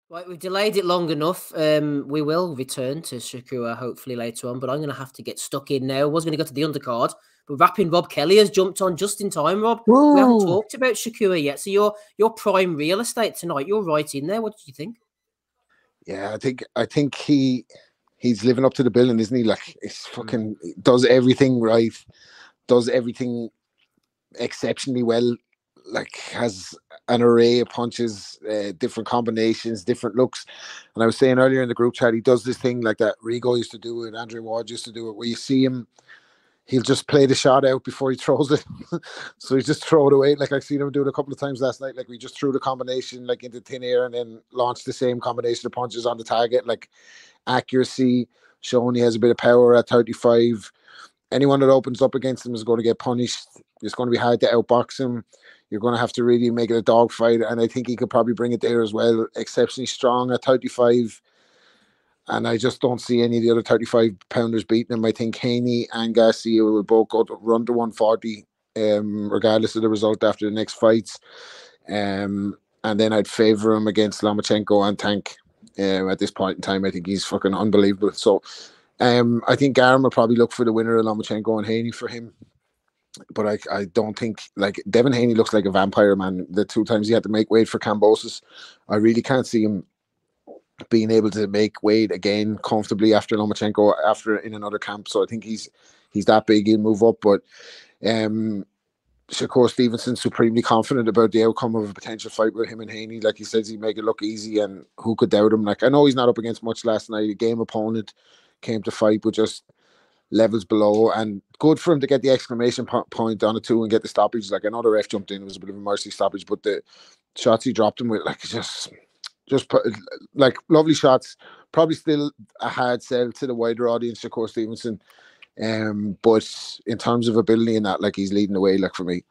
Right, we've delayed it long enough. We will return to Shakur hopefully later on, but I'm going to have to get stuck in now. I was going to go to the undercard, but rapping Rob Kelly has jumped on just in time. Rob, we haven't Woo! talked about Shakur yet, so your prime real estate tonight. You're right in there. What did you think? Yeah, I think he's living up to the billing, isn't he? Like, it's Mm. fucking does everything right, does everything exceptionally well. Like, has an array of punches, different combinations, different looks. And I was saying earlier in the group chat, he does this thing like that Rigo used to do it, Andre Ward used to do it, where you see him, he'll just play the shot out before he throws it. So he just throw it away. Like, I've seen him do it a couple of times last night. Like, we just threw the combination like into thin air and then launched the same combination of punches on the target. Like, accuracy, showing he has a bit of power at 35. Anyone that opens up against him is going to get punished. It's going to be hard to outbox him. You're going to have to really make it a dogfight. And I think he could probably bring it there as well. Exceptionally strong at 35. And I just don't see any of the other 35 pounders beating him. I think Haney and Garcia will both go to run to 140, regardless of the result after the next fights. And then I'd favour him against Lomachenko and Tank. At this point in time, I think he's fucking unbelievable. So I think Garm will probably look for the winner of Lomachenko and Haney for him. But I don't think, like, Devin Haney looks like a vampire, man. The two times he had to make weight for Cambosis, I really can't see him being able to make weight again comfortably after Lomachenko after in another camp. So I think he's that big, he'll move up. But um Shakur Stevenson supremely confident about the outcome of a potential fight with him and Haney. Like, he says, he'd make it look easy, and who could doubt him? Like, I know he's not up against much last night. A game opponent came to fight, but just levels below, and good for him to get the exclamation point on it too and get the stoppage. Like, I know the ref jumped in, it was a bit of a mercy stoppage, but the shots he dropped him with, like, just put, like, lovely shots. Probably still a hard sell to the wider audience, Shakur Stevenson. But in terms of ability and that, like, he's leading the way, like, for me.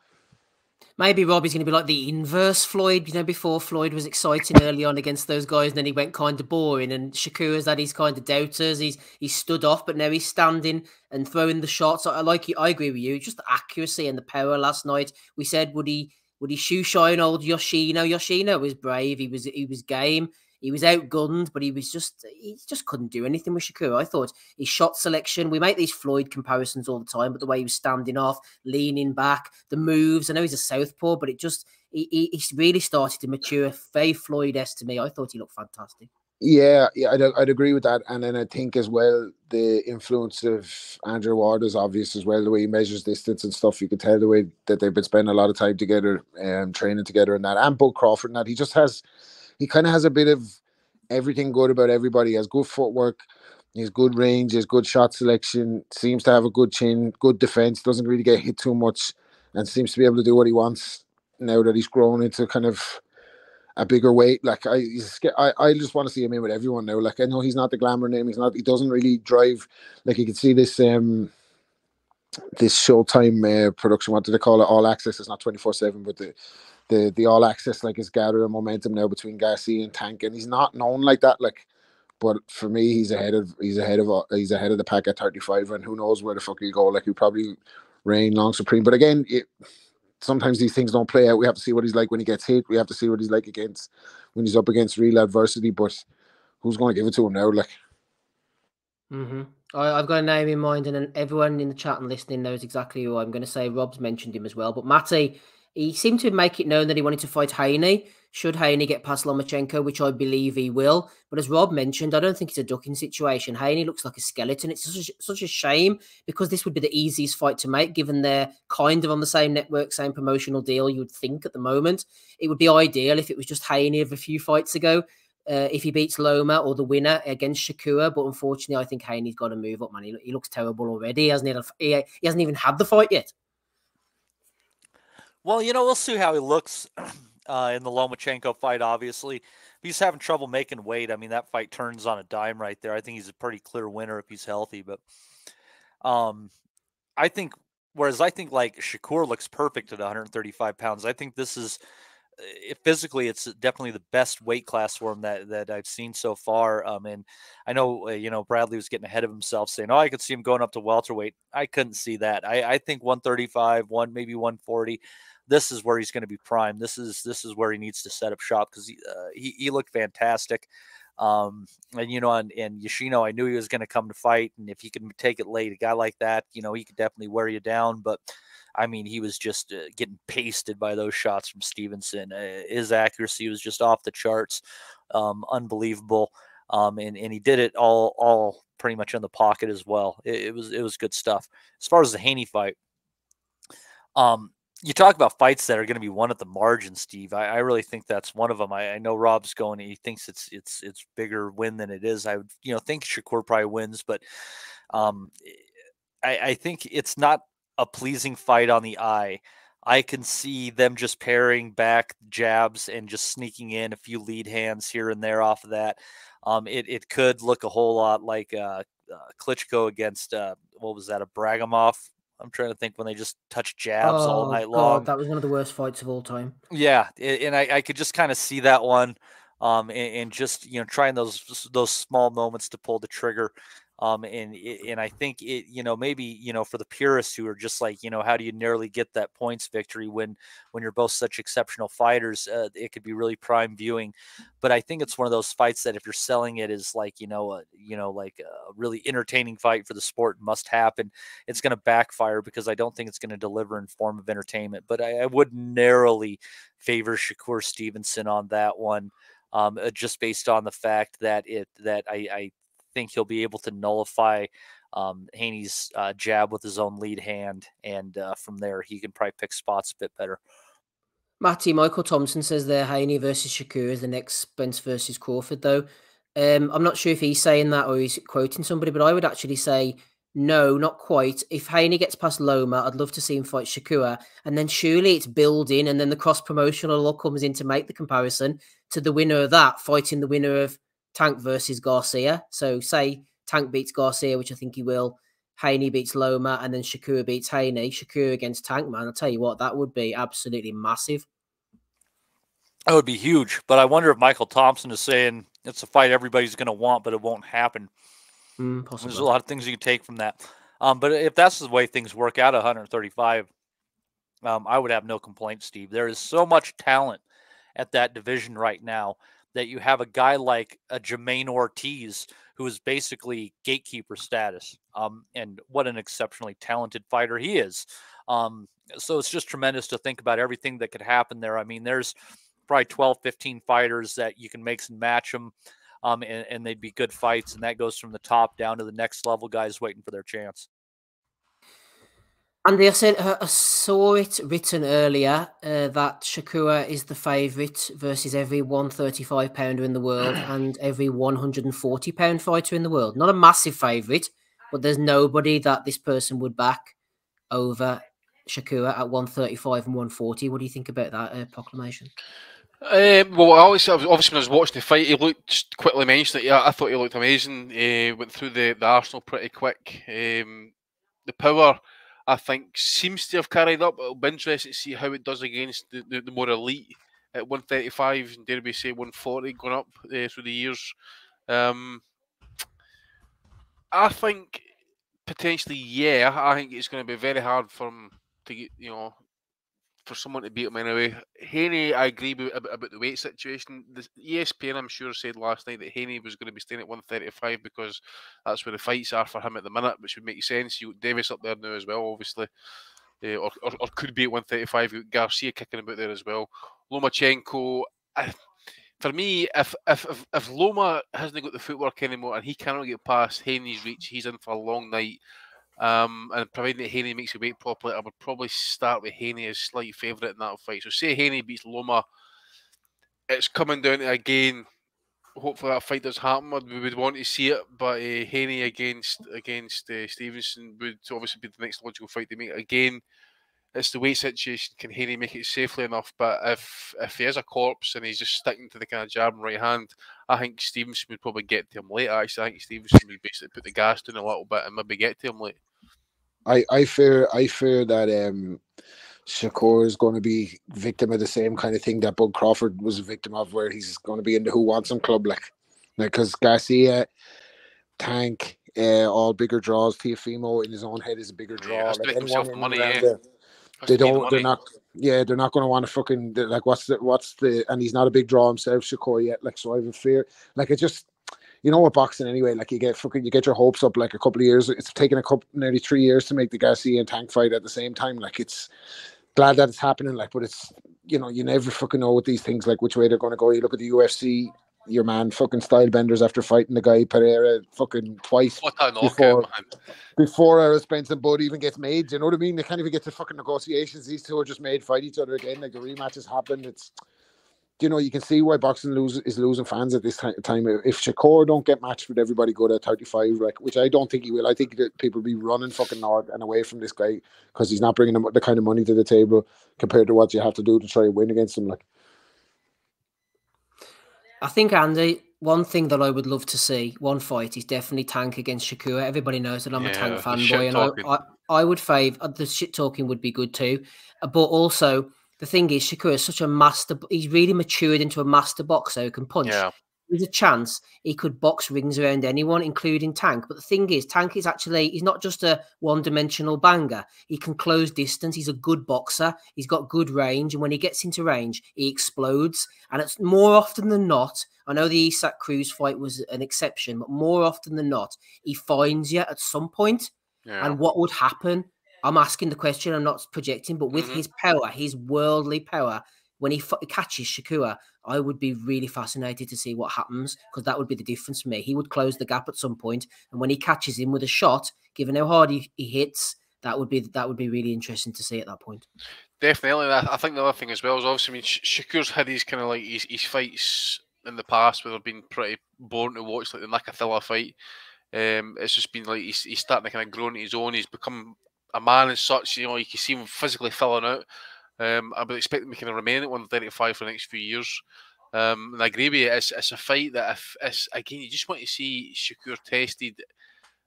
Maybe Robbie's going to be like the inverse Floyd. Before Floyd was exciting early on against those guys, and then he went kind of boring. And Shakur's had his kind of doubters. He's stood off, but now he's standing and throwing the shots. I like you. I agree with you. Just the accuracy and the power last night. We said, would he shoe shine old Yoshino? Yoshino was brave. He was game. He was outgunned, but he just couldn't do anything with Shakur. I thought his shot selection. We make these Floyd comparisons all the time, but the way he was standing off, leaning back, the moves. I know he's a southpaw, but he really started to mature. Very Floyd-esque to me. I thought he looked fantastic. Yeah, I'd agree with that. And then I think as well, the influence of Andrew Ward is obvious as well. The way he measures distance and stuff, you could tell the way that they've been spending a lot of time together, training together, and that. And Bud Crawford, and that he kind of has a bit of everything good about everybody. He has good footwork, he has good range, he has good shot selection, seems to have a good chin, good defense, doesn't really get hit too much, and seems to be able to do what he wants now that he's grown into kind of a bigger weight. Like, I just want to see him in with everyone now. Like, I know he's not the glamour name. He doesn't really drive. Like, you can see this Showtime production. What do they call it? All Access. It's not 24/7, but the All Access, like, is gathering momentum now between Garcia and Tank, and he's not known like that. Like, but for me, he's ahead of the pack at 35, and who knows where the fuck he'll go. Like, he'll probably reign long supreme. But again, sometimes these things don't play out. We have to see what he's like when he gets hit. We have to see what he's like when he's up against real adversity. But who's going to give it to him now? Like, I've got a name in mind, and everyone in the chat and listening knows exactly who I'm going to say. Rob's mentioned him as well, but Matty, he seemed to make it known that he wanted to fight Haney. Should Haney get past Lomachenko, which I believe he will. But as Rob mentioned, I don't think it's a ducking situation. Haney looks like a skeleton. It's such a shame, because this would be the easiest fight to make, given they're kind of on the same network, same promotional deal, you would think at the moment. It would be ideal if it was just Haney of a few fights ago. If he beats Loma or the winner against Shakur, but unfortunately, I think Haney's got to move up, man. He looks terrible already. He hasn't even had the fight yet. Well, we'll see how he looks in the Lomachenko fight, obviously. If he's having trouble making weight, I mean, that fight turns on a dime right there. I think he's a pretty clear winner if he's healthy. But I think like Shakur looks perfect at 135 pounds. I think this is, physically, it's definitely the best weight class for him that I've seen so far. And I know, Bradley was getting ahead of himself saying, I could see him going up to welterweight. I couldn't see that. I think 135, maybe 140. this is where he's going to be prime. This is where he needs to set up shop, because he looked fantastic. And and Yoshino, I knew he was going to come to fight, and if he can take it late, a guy like that, he could definitely wear you down. But I mean, he was just getting pasted by those shots from Stevenson. His accuracy was just off the charts, unbelievable. And he did it all pretty much in the pocket as well. It was good stuff. As far as the Haney fight, you talk about fights that are going to be won at the margin, Steve. I really think that's one of them. I know Rob's going, he thinks it's bigger win than it is. I would think Shakur probably wins, but I think it's not a pleasing fight on the eye. I can see them just paring back jabs and just sneaking in a few lead hands here and there off of that. It could look a whole lot like Klitschko against what was that, a Bragimov? I'm trying to think, when they just touch jabs all night long. That was one of the worst fights of all time. Yeah, and I could just kind of see that one, and just trying those small moments to pull the trigger. And I think it, maybe, for the purists who are just like, how do you nearly get that points victory when you're both such exceptional fighters? It could be really prime viewing. But I think it's one of those fights that if you're selling it as like, like a really entertaining fight for the sport, must happen, it's going to backfire, because I don't think it's going to deliver in form of entertainment. But I would narrowly favor Shakur Stevenson on that one, just based on the fact that I think he'll be able to nullify Haney's jab with his own lead hand, and from there he can probably pick spots a bit better. Matty, Michael Thompson says there Haney versus Shakur is the next Spence versus Crawford, though. I'm not sure if he's saying that or he's quoting somebody, but I would actually say no, not quite. If Haney gets past Loma, I'd love to see him fight Shakur, and then surely it's building, and then the cross-promotional all comes in to make the comparison to the winner of that fighting the winner of Tank versus Garcia. So say Tank beats Garcia, which I think he will. Haney beats Loma, and then Shakur beats Haney. Shakur against Tank, man. I'll tell you what, that would be absolutely massive. That would be huge. But I wonder if Michael Thompson is saying it's a fight everybody's going to want, but it won't happen. There's a lot of things you can take from that. But if that's the way things work out at 135, I would have no complaints, Steve. There is so much talent at that division right now that you have a guy like a Jermaine Ortiz, who is basically gatekeeper status. And what an exceptionally talented fighter he is. So it's just tremendous to think about everything that could happen there. I mean, there's probably 12, 15 fighters that you can mix and match them, and they'd be good fights. And that goes from the top down to the next level guys waiting for their chance. And I saw it written earlier that Shakur is the favourite versus every 135 pounder in the world and every 140 pound fighter in the world. Not a massive favourite, but there's nobody that this person would back over Shakur at 135 and 140. What do you think about that proclamation? Well, obviously when I was watching the fight, he looked, just quickly mentioned it, yeah, I thought he looked amazing. Went through the arsenal pretty quick. The power, I think, seems to have carried up. It'll be interesting to see how it does against the more elite at 135 and dare we say 140 going up through the years. I think potentially, yeah. I think it's going to be very hard for him to get, for someone to beat him anyway. Haney, I agree with about the weight situation. The ESPN, I'm sure, said last night that Haney was going to be staying at 135 because that's where the fights are for him at the minute, which would make sense. You got Davis up there now as well, obviously, or could be at 135. You got Garcia kicking about there as well. Lomachenko. For me, if Loma hasn't got the footwork anymore and he cannot get past Haney's reach, he's in for a long night. And providing that Haney makes a weight properly, I would probably start with Haney as slight favourite in that fight. So say Haney beats Loma, it's coming down to, again, hopefully that fight does happen. We would want to see it, but Haney against Stevenson would obviously be the next logical fight to make. Again, it's the weight situation. Can Haney make it safely enough? But if he is a corpse and he's just sticking to the kind of jab and right hand, I think Stevenson would probably get to him late. Actually, I think Stevenson would basically put the gas down a little bit and maybe get to him late. I fear that Shakur is going to be victim of the same kind of thing that Bud Crawford was a victim of, where he's going to be in the Who Wants Him club, like because Garcia, Tank, all bigger draws. Teofimo in his own head is a bigger draw. Yeah, like anyone anyone in money, around yeah. they're not Yeah, they're not going to want to fucking like what's the and he's not a big draw himself, Shakur, yet. Like, so I have a fear. Like, it just, you know what, boxing anyway. Like, you get your hopes up like a couple of years. It's taken nearly 3 years to make the Garcia and Tank fight at the same time. Like, it's glad that it's happening. Like, but it's, you know, you never fucking know with these things, like which way they're going to go. You look at the UFC. Your man fucking style benders after fighting the guy Pereira fucking twice What a knockout, man. Before Errol Spence and Bud even gets made. Do you know what I mean? They can't even get to fucking negotiations. These two are just made fight each other again. Like, the rematches happen. It's, you know, you can see why boxing is losing fans at this time. If Shakur don't get matched with everybody good at 35, like, which I don't think he will. I think that people will be running fucking north and away from this guy because he's not bringing the kind of money to the table compared to what you have to do to try and win against him. Like, I think, Andy, one thing that I would love to see, one fight, is definitely Tank against Shakur. Everybody knows that I'm a Tank fanboy, and I would favour the shit talking would be good too. But also, the thing is, Shakur is such a master. He's really matured into a master boxer who can punch. Yeah. There's a chance he could box rings around anyone, including Tank. But the thing is, Tank is actually, he's not just a one-dimensional banger. He can close distance. He's a good boxer. He's got good range. And when he gets into range, he explodes. And it's more often than not, I know the Isak Cruz fight was an exception, but more often than not, he finds you at some point. Yeah. And what would happen? I'm asking the question, I'm not projecting, but with his power, his worldly power, when he catches Shakur, I would be really fascinated to see what happens, because that would be the difference for me. He would close the gap at some point, and when he catches him with a shot, given how hard he hits, that would be really interesting to see at that point. Definitely. I think the other thing as well is obviously, I mean, Shakur's had his kind of like his fights in the past where they've been pretty boring to watch, like the Nakatilla fight. It's just been like he's starting to kind of grow into his own. He's become a man as such. You know, you can see him physically filling out. I would expect him to kind of remain at 135 for the next few years. And I agree with you. It's a fight that again, you just want to see Shakur tested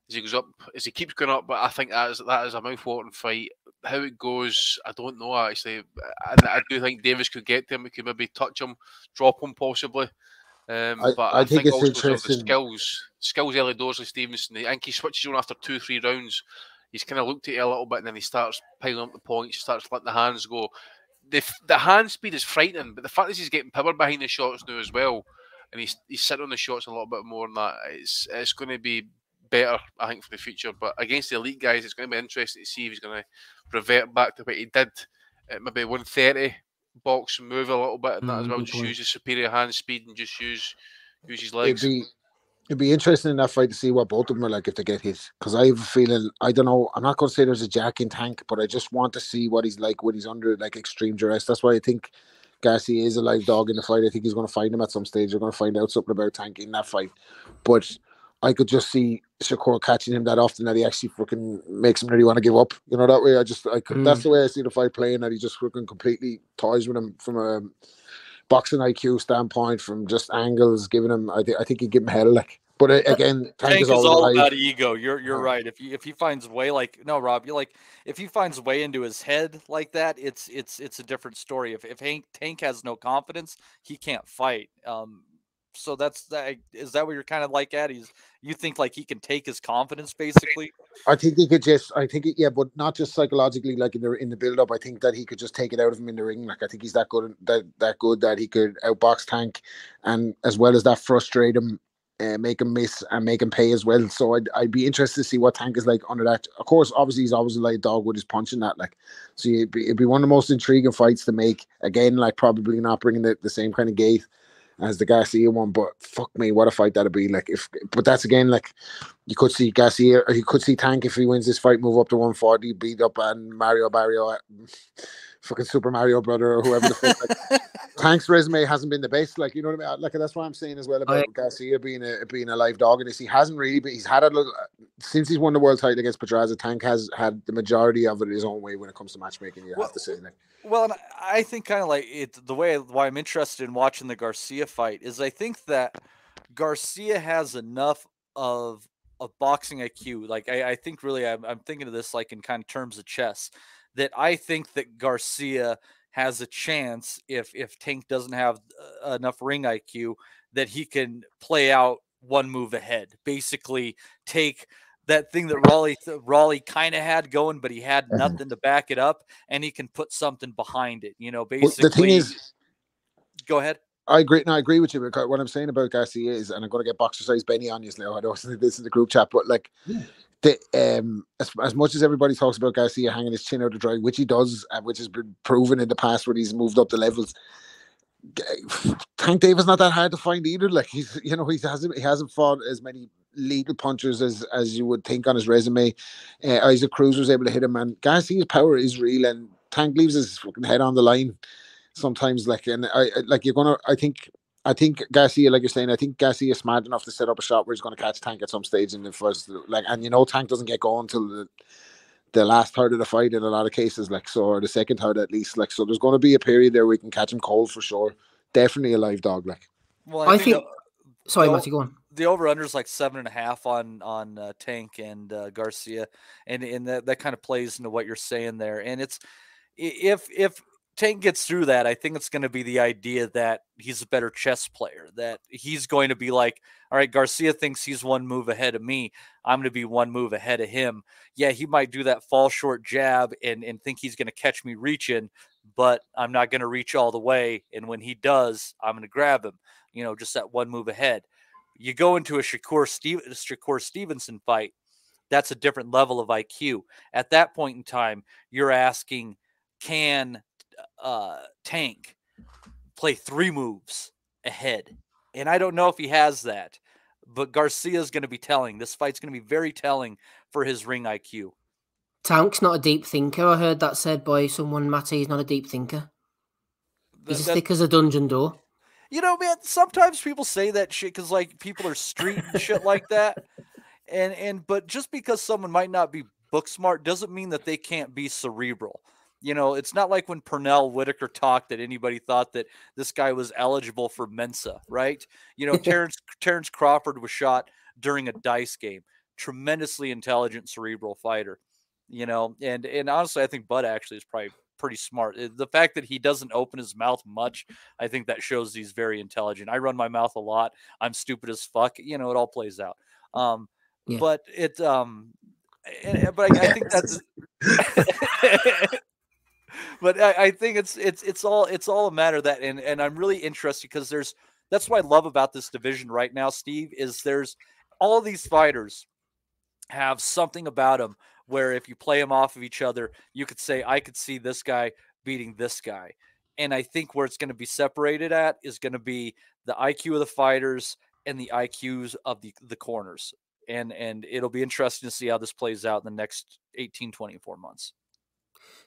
as he goes up, as he keeps going up. But I think that is a mouth-watering fight. How it goes, I don't know actually. I do think Davis could get to him. He could maybe touch him, drop him possibly. But I think it's also interesting. The skills early doors with Stevenson. I think he switches on after 2-3 rounds. He's kind of looked at it a little bit, and then he starts piling up the points. He starts letting the hands go. The hand speed is frightening, but the fact is he's getting power behind the shots now as well, and he's sitting on the shots a little bit more than that. It's going to be better, I think, for the future. But against the elite guys, it's going to be interesting to see if he's going to revert back to what he did at maybe 130, box and move a little bit, and that as well. Just use his superior hand speed and just use his legs. It'd be interesting in that fight to see what both of them are like if they get hit. Because I have a feeling, I don't know, I'm not going to say there's a jack in Tank, but I just want to see what he's like when he's under like extreme duress. That's why I think Garcia is a live dog in the fight. I think he's going to find him at some stage. They're going to find out something about Tank in that fight. But I could just see Shakur catching him that often that he actually fucking makes him really want to give up. You know, that way that's the way I see the fight playing, that he just fucking completely toys with him from a boxing IQ standpoint, from just angles, giving him. I think he'd give him hell. Like, but again, Tank is all about ego. You're right. If he finds way, like, no, Rob, you're like, if he finds way into his head like that, it's a different story. If Tank has no confidence, he can't fight. So is that what you're kind of like at? You think like he can take his confidence basically? I think he could yeah, but not just psychologically, like in the build up. I think that he could just take it out of him in the ring. Like, I think he's that good that he could outbox Tank, and as well as that frustrate him, make him miss and make him pay as well. So I'd be interested to see what Tank is like under that. Of course, obviously he's always a light dog with his punching that. Like, so it'd be one of the most intriguing fights to make. Again, like, probably not bringing the same kind of gait as the Garcia one, but fuck me, what a fight that'd be. Like, but that's again, like, you could see Garcia, or you could see Tank, if he wins this fight, move up to 140, beat up and Mario Barrio, fucking Super Mario brother, or whoever the fuck. Like, Tank's resume hasn't been the best, like, you know what I mean? Like, that's what I'm saying as well about Garcia being a live dog in this. He hasn't really been. He's had a little since he's won the world title against Pedraza. Tank has had the majority of it his own way when it comes to matchmaking. You have to say, like. Well, and I think kind of like why I'm interested in watching the Garcia fight is I think that Garcia has enough of boxing IQ. Like, I think really I'm thinking of this like in kind of terms of chess, that I think that Garcia has a chance if Tank doesn't have enough ring IQ, that he can play out one move ahead, basically take that thing that Raleigh kind of had going, but he had nothing to back it up, and he can put something behind it. You know, basically. The thing is, go ahead. I agree. No, I agree with you. Because what I'm saying about Garcia is, and I'm going to get boxer size Benny on you now. I know this is the group chat, but like, as much as everybody talks about Garcia hanging his chin out to dry, which he does, and which has been proven in the past when he's moved up the levels. Tank Davis not that hard to find either. Like he hasn't fought as many lethal punchers as you would think on his resume. Isaac Cruz was able to hit him, and Garcia's power is real, and Tank leaves his fucking head on the line sometimes. Like, and I think Garcia, like you're saying, I think Garcia is smart enough to set up a shot where he's going to catch Tank at some stage in the first, like, and Tank doesn't get going till the last third of the fight in a lot of cases, like, so, or the second third at least, like, so there's going to be a period there where we can catch him cold for sure. Definitely a live dog, like. Well, I think sorry, Matty, go on. The over-under is like 7.5 on Tank and Garcia, and that kind of plays into what you're saying there. And it's if Tank gets through that, I think it's going to be the idea that he's a better chess player, that he's going to be like, all right, Garcia thinks he's one move ahead of me. I'm going to be one move ahead of him. Yeah, he might do that fall short jab and think he's going to catch me reaching, but I'm not going to reach all the way. And when he does, I'm going to grab him, just that one move ahead. You go into a Shakur Stevenson fight, that's a different level of IQ. At that point in time, you're asking, can Tank play 3 moves ahead? And I don't know if he has that, but Garcia is going to be telling. This fight's going to be very telling for his ring IQ. Tank's not a deep thinker. I heard that said by someone, Matty. He's not a deep thinker. He's as thick as a dungeon door. Man, sometimes people say that shit because, like, people are street and shit like that. But just because someone might not be book smart doesn't mean that they can't be cerebral. It's not like when Pernell Whitaker talked that anybody thought that this guy was eligible for Mensa, right? Terrence Crawford was shot during a dice game. Tremendously intelligent, cerebral fighter, and honestly, I think Bud actually is probably pretty smart. The fact that he doesn't open his mouth much, I think that shows he's very intelligent. I run my mouth a lot. I'm stupid as fuck. It all plays out. But it, but I think that's. But I think it's all a matter of that, and I'm really interested because that's what I love about this division right now, Steve, is there's all these fighters have something about them where if you play them off of each other, you could say, I could see this guy beating this guy. And I think where it's going to be separated at is going to be the IQ of the fighters and the IQs of the corners. And it'll be interesting to see how this plays out in the next 18, 24 months.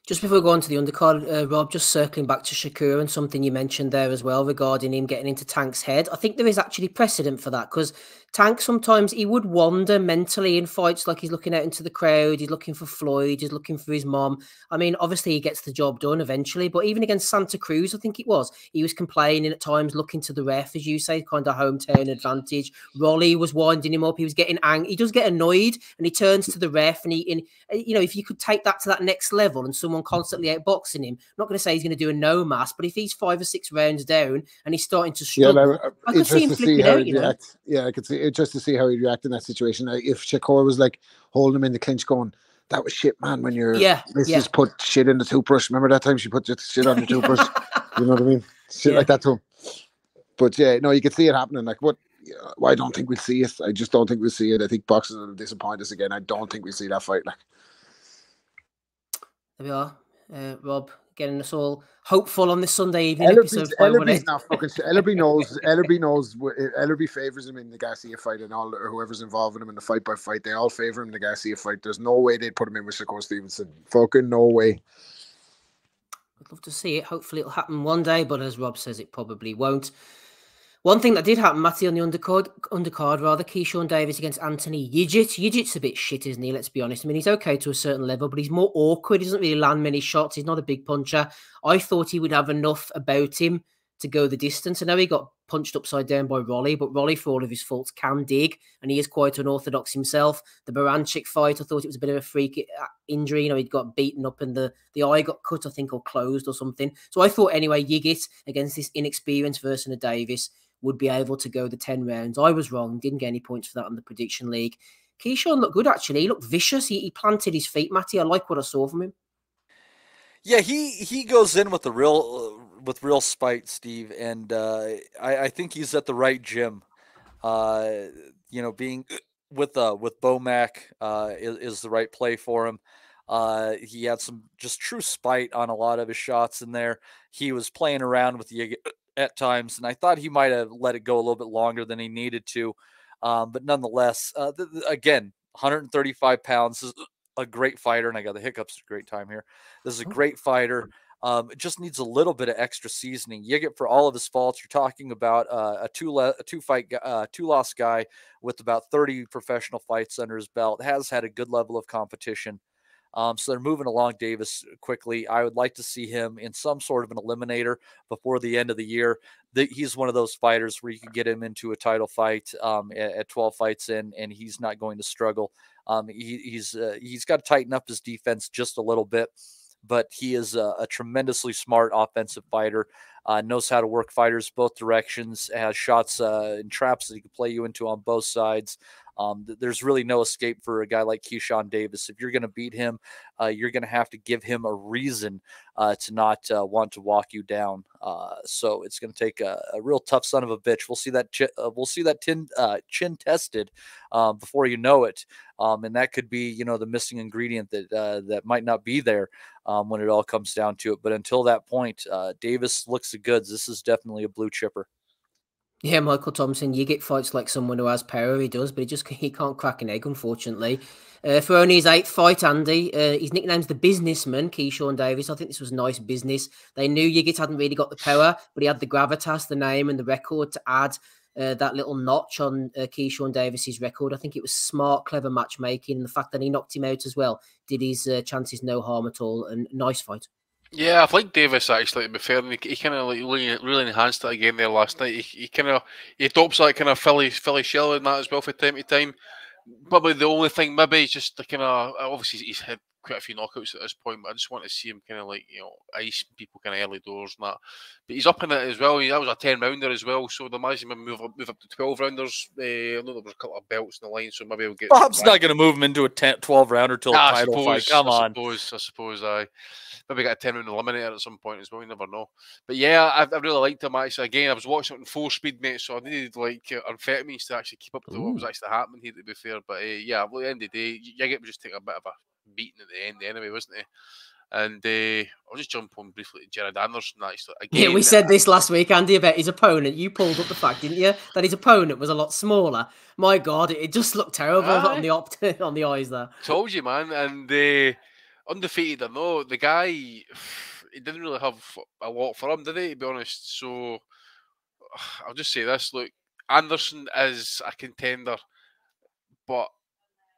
Just before we go on to the undercard, Rob, just circling back to Shakur and something you mentioned there as well regarding him getting into Tank's head. I think there is actually precedent for that because Tank sometimes he would wander mentally in fights, like he's looking out into the crowd, he's looking for Floyd, he's looking for his mom. I mean, obviously he gets the job done eventually, but even against Santa Cruz, I think it was, he was complaining at times, looking to the ref, as you say, kind of hometown advantage. Rolly was winding him up, he was getting angry, he does get annoyed, and he turns to the ref, and if you could take that to that next level and someone constantly outboxing him, I'm not going to say he's going to do a no mass, but if he's 5 or 6 rounds down and he's starting to struggle, I could see him flipping out, Yeah, I could see it just to see how he'd react in that situation. If Shakur was like holding him in the clinch going, that was shit, man, when your missus put shit in the toothbrush. Remember that time she put shit on the toothbrush? You know what I mean? Shit like that to him. But yeah, no, you could see it happening. Like, what? I don't think we'll see it. I just don't think we'll see it. I think boxing will disappoint us again. I don't think we'll see that fight. Like, there we are. Rob getting us all hopeful on this Sunday evening. Ellerby's not fucking. Ellerby knows. Ellerby favors him in the Garcia fight, and all or whoever's involved with him in the fight by fight, they all favor him in the Garcia fight. There's no way they'd put him in with Shakur Stevenson. Fucking no way. I'd love to see it. Hopefully it'll happen one day, but as Rob says, it probably won't. One thing that did happen, Matty, on the undercard, Keyshawn Davis against Anthony Yigit. Yigit's a bit shit, isn't he? Let's be honest. I mean, he's okay to a certain level, but he's more awkward. He doesn't really land many shots. He's not a big puncher. I thought he would have enough about him to go the distance. I know he got punched upside down by Rolly, but Rolly, for all of his faults, can dig, and he is quite unorthodox himself. The Baranchik fight, I thought it was a bit of a freak injury. He'd got beaten up and the eye got cut, I think, or closed or something. So I thought, anyway, Yigit against this inexperienced version of Davis would be able to go the 10 rounds. I was wrong. Didn't get any points for that on the prediction league. Keyshawn looked good, actually. He looked vicious. He planted his feet, Matty. I like what I saw from him. Yeah, he goes in with real spite, Steve, and I think he's at the right gym. Being with Bomac is the right play for him. He had some just true spite on a lot of his shots in there. He was playing around with the at times, and I thought he might have let it go a little bit longer than he needed to. But nonetheless, again, 135 pounds. This is a great fighter, and I got the hiccups at a great time here. This is a great fighter. It just needs a little bit of extra seasoning. Yiggett, for all of his faults, you're talking about a two-loss guy with about 30 professional fights under his belt, has had a good level of competition. So they're moving along Davis quickly. I would like to see him in some sort of an eliminator before the end of the year. He's one of those fighters where you can get him into a title fight at 12 fights in, and he's not going to struggle. He's got to tighten up his defense just a little bit, but he is a tremendously smart offensive fighter, knows how to work fighters both directions, has shots and traps that he can play you into on both sides. There's really no escape for a guy like Keyshawn Davis. If you're going to beat him, you're going to have to give him a reason to not want to walk you down. So it's going to take a real tough son of a bitch. We'll see that chin tested before you know it, and that could be the missing ingredient that might not be there when it all comes down to it. But until that point, Davis looks the goods. This is definitely a blue chipper. Yeah, Michael Thompson, you get fights like someone who has power, he does, but he can't crack an egg, unfortunately. For only his 8th fight, Andy, his nickname's the businessman, Keyshawn Davis. I think this was nice business. They knew Yiggit hadn't really got the power, but he had the gravitas, the name, and the record to add that little notch on Keyshawn Davis's record. I think it was smart, clever matchmaking, and the fact that he knocked him out as well did his chances no harm at all, and nice fight. Yeah, I like Davis actually. To be fair, he kind of really enhanced it again there last night. He adopts that kind of Philly shell in that as well from time to time. Probably the only thing maybe is just the kind of obviously he's had quite a few knockouts at this point, but I just want to see him kind of ice people kind of early doors and that. But he's up in it as well. That was a 10-rounder as well, so the imagine him move up to 12 rounders. I know there was a couple of belts in the line, so maybe we'll get. Bob's not going to move him into a 12 rounder till a title fight. Come on, I suppose. Maybe get a 10-round eliminator at some point as well. You never know. But yeah, I really liked him actually. Again, I was watching it in 4-speed, mate, so I needed amphetamines to actually keep up to what was actually happening here, to be fair. But yeah, at the end of the day, Yiggit was just taking a bit of a beating at the end anyway, wasn't he? And I'll just jump on briefly to Jared Anderson. Actually, again, yeah, we said this last week, Andy, about his opponent. You pulled up the fact, didn't you, that his opponent was a lot smaller. My God, it just looked terrible on the eyes there. Told you, man. And undefeated or no, the guy, he didn't really have a lot for him, did he? To be honest, so I'll just say this: look, Anderson is a contender, but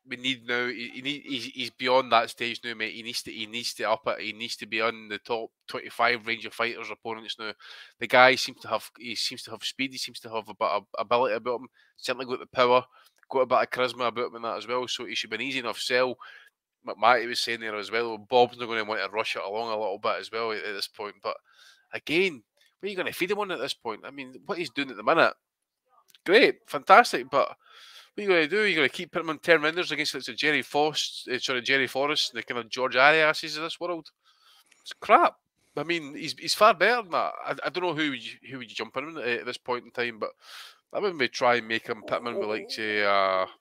we need now. He's beyond that stage now, mate. He needs to up it. He needs to be on the top 25 range of fighters opponents now. The guy seems to have speed. He seems to have a bit of ability about him. Certainly got the power, got a bit of charisma about him and that as well. So he should be an easy enough sell. Matty was saying there as well. Bob's not going to want to rush it along a little bit as well at this point. But again, what are you going to feed him on at this point? I mean, what he's doing at the minute, great, fantastic, but what are you going to do? You're going to keep putting him on 10 rounders against the Jerry Forrest, the kind of George Ariases of this world. It's crap. I mean, he's far better than that. I don't know who would you jump in at this point in time, but I wouldn't be try and make him Pittman with like say.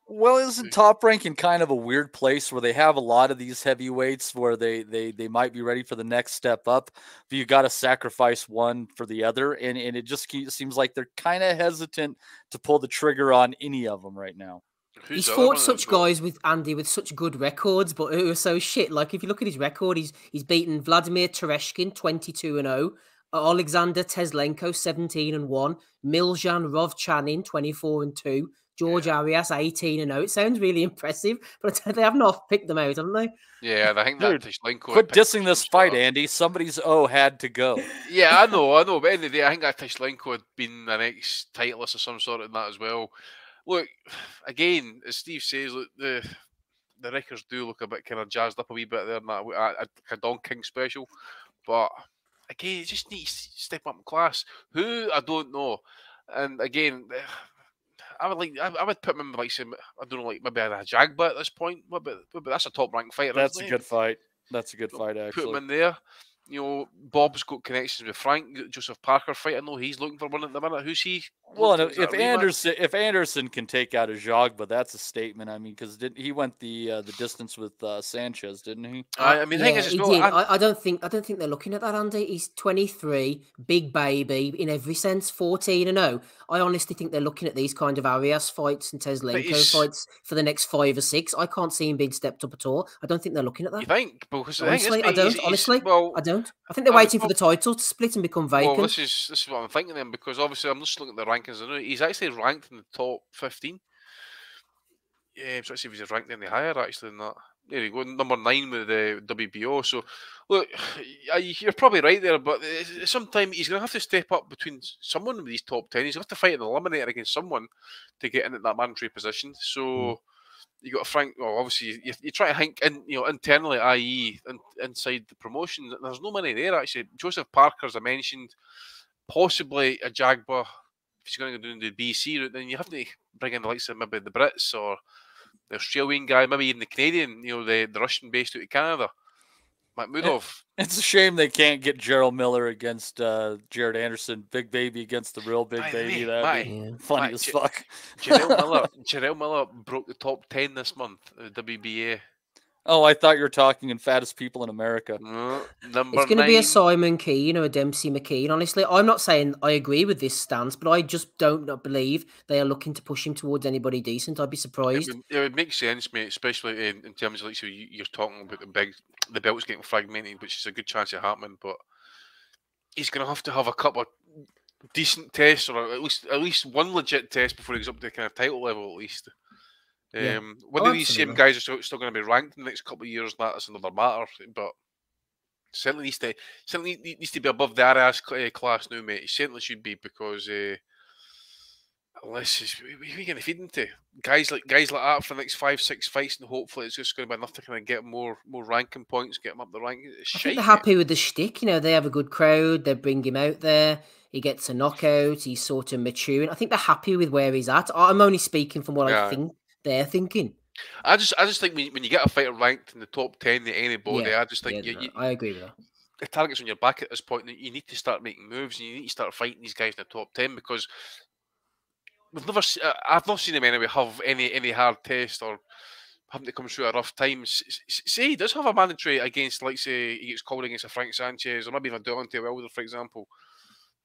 Well, isn't Top Rank in kind of a weird place where they have a lot of these heavyweights where they might be ready for the next step up, but you got to sacrifice one for the other, and it just seems like they're kind of hesitant to pull the trigger on any of them right now. He's fought such guys with Andy with such good records, but who are so shit. Like if you look at his record, he's beaten Vladimir Tereshkin 22-0. Alexander Teslenko 17-1, Miljan Rovchanin 24-2, George Arias 18-0. It sounds really impressive, but they haven't picked them out, haven't they? Yeah, I think that Teslenko. Quit dissing this fight, Andy. Somebody's had to go. Yeah, I know. But at the end of the day, I think that Teslenko had been the next titleist of some sort in that as well. Look, again, as Steve says, look, the records do look a bit kind of jazzed up a wee bit there, and that a Don King special, but. Again, you just need to step up in class. Who, I don't know. And again, I would put him in like some, I don't know, like maybe a Jagba at this point. But that's a top ranked fighter. That's isn't a he? good fight. That's a good fight, Put actually. him in there. You know, Bob's got connections with Frank. Joseph Parker fight. I know he's looking for one at the minute. Who's he? Well, if Anderson can take out a Jogba, that's a statement. I mean, because he went the distance with Sanchez, didn't he? I mean, the thing is, he did. I don't think they're looking at that, Andy. He's 23, big baby in every sense, 14-0. I honestly think they're looking at these kind of Arias fights and Teslenko fights for the next 5 or 6. I can't see him being stepped up at all. I don't think they're looking at that. You think? Because honestly, I don't. Honestly, I don't. I think they're waiting for the title to split and become vacant. Well, this is what I'm thinking then, because obviously I'm just looking at the rankings. I know he's actually ranked in the top 15. Yeah, I'm trying to see if he's ranked any higher actually than that. There you go, number 9 with the WBO. So, look, you're probably right there, but sometimes he's going to have to step up between someone with these top 10. He's going to have to fight an eliminator against someone to get into that mandatory position. So, you got a Frank. Well, obviously, you try to think internally, i.e., inside the promotion. There's no money there actually. Joseph Parker, as I mentioned, possibly a Jagba. If he's going to go down the BC route, then you have to bring in the likes of maybe the Brits or the Australian guy, maybe even the Canadian, the Russian based out of Canada, Makhmudov. It's a shame they can't get Gerald Miller against Jared Anderson, big baby against the real big baby. That'd be funny as fuck. Gerald Miller broke the top 10 this month, the WBA. Oh, I thought you were talking in fattest people in America. It's going to be a Simon Keane or a Dempsey McKean. Honestly, I'm not saying I agree with this stance, but I just don't believe they are looking to push him towards anybody decent. I'd be surprised. It would make sense, mate, especially in terms of like so you're talking about the belts getting fragmented, which is a good chance of happening. But he's going to have a couple of decent tests, or at least one legit test before he goes up to the kind of title level, at least. Whether these same guys are still going to be ranked in the next couple of years, that's another matter. But certainly needs to be above the Arias class now, mate. He certainly should be, because unless we're going to feed into guys like that for the next 5-6 fights, and hopefully it's just going to be enough to kind of get more ranking points, get him up the rank. I think they're happy with the shtick. They have a good crowd. They bring him out there. He gets a knockout. He's sort of maturing. I think they're happy with where he's at. I'm only speaking from what I think they're thinking. I just think when you get a fighter ranked in the top 10 to anybody, I just think I agree with that. The target's on your back at this point. You need to start making moves, and you need to start fighting these guys in the top 10, because I've not seen him anyway have any hard test or having to come through a rough time. Say he does have a mandatory against, like, say he gets called against a Frank Sanchez or maybe even a Deontay Wilder, for example.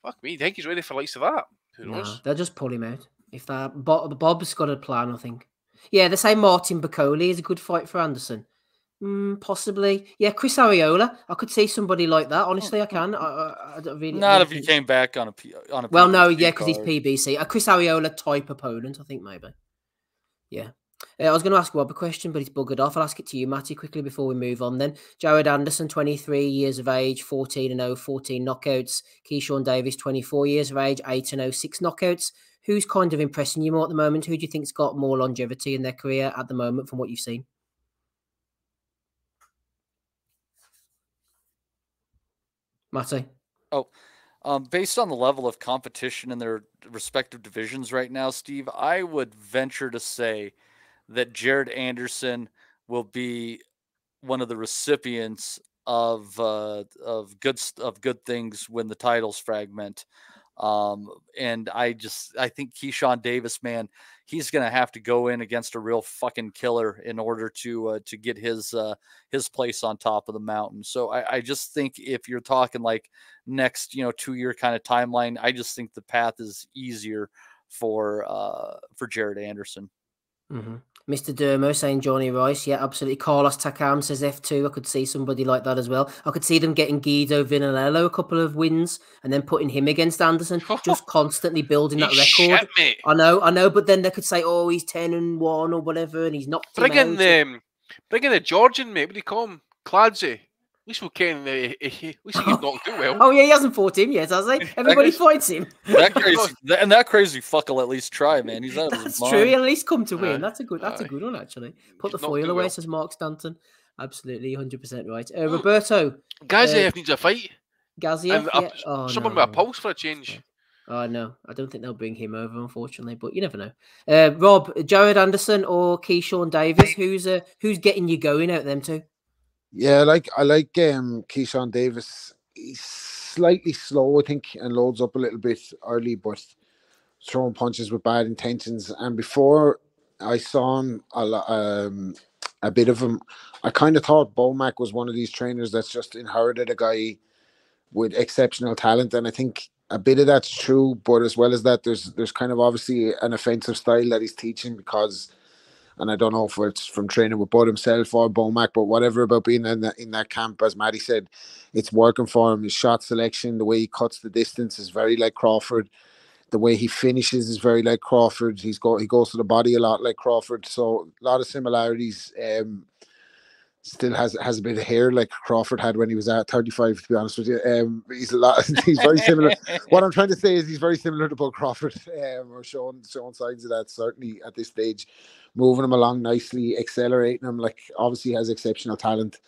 Fuck me, do you think he's ready for the likes of that? Who knows? They'll just pull him out. If that Bob's got a plan, I think. Yeah, they say Martin Bacoli is a good fight for Anderson. Possibly. Yeah, Chris Arreola. I could see somebody like that. Honestly, I can. I don't really. Not if he came back on a well, no, yeah, because he's PBC. A Chris Arreola type opponent, I think, maybe. Yeah. I was going to ask Rob a question, but he's buggered off. I'll ask it to you, Matty, quickly before we move on then. Jared Anderson, 23 years of age, 14-0, 14 knockouts. Keyshawn Davis, 24 years of age, 8-0, 6 knockouts. Who's kind of impressing you more at the moment? Who do you think's got more longevity in their career at the moment from what you've seen? Matty? Based on the level of competition in their respective divisions right now, Steve, I would venture to say that Jared Anderson will be one of the recipients of good things when the titles fragment. And I think Keyshawn Davis, man, he's going to have to go in against a real fucking killer in order to get his place on top of the mountain. So I just think if you're talking like next, 2-year kind of timeline, I just think the path is easier for Jared Anderson. Mm-hmm. Mr. Dermo saying Johnny Rice. Yeah, absolutely. Carlos Takam says F2. I could see somebody like that as well. I could see them getting Guido Vinalello a couple of wins and then putting him against Anderson, just constantly building that record. Shit, mate. I know, but then they could say, oh, he's 10-1 or whatever, and he's knocked him out. Bring in the Georgian, mate. What do you call him? Cladze. At least he's knocked out well. Oh, yeah, he hasn't fought him yet, has he? Everybody fights him. That crazy fuck will at least try, man. He's out of his mind. That's true. He'll at least come to win. That's a good one, actually. Put the foil away, says Mark Stanton. Absolutely, 100% right. Roberto. Gaziev needs a fight. Gaziev? Someone with a pulse for a change. No, I don't think they'll bring him over, unfortunately, but you never know. Rob, Jared Anderson or Keyshawn Davis, who's getting you going out of them two? Yeah, I like Keyshawn Davis. He's slightly slow, I think, and loads up a little bit early, but throwing punches with bad intentions. And before I saw him a bit of him, I kind of thought Bomac was one of these trainers that's just inherited a guy with exceptional talent, and I think a bit of that's true. But as well as that, there's kind of obviously an offensive style that he's teaching because. And I don't know if it's from training with Bud himself or Bomac, but whatever about being in that camp, as Maddie said, it's working for him. His shot selection, the way he cuts the distance is very like Crawford. The way he finishes is very like Crawford. He goes to the body a lot like Crawford. So a lot of similarities. Still has a bit of hair like Crawford had when he was at 35. To be honest with you, he's very similar. What I'm trying to say is he's very similar to Bud Crawford, or showing signs of that certainly at this stage, moving him along nicely, accelerating him. Like obviously has exceptional talent,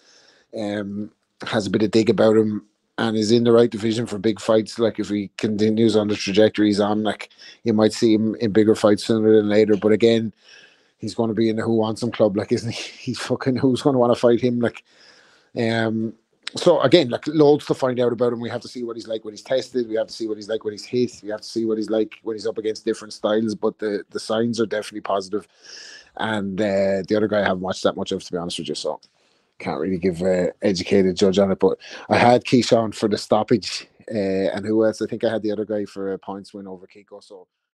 has a bit of dig about him, and is in the right division for big fights. Like if he continues on the trajectory he's on, like you might see him in bigger fights sooner than later. But again, he's going to be in the Who Wants Him club, like, isn't he? He's fucking, who's going to want to fight him? Like, so again, like loads to find out about him. We have to see what he's like when he's tested. We have to see what he's like when he's hit. We have to see what he's like when he's up against different styles. But the signs are definitely positive. And the other guy I haven't watched that much of, to be honest with you. So can't really give an educated judge on it. But I had Keyshawn for the stoppage. And who else? I think I had the other guy for a points win over Kiko. So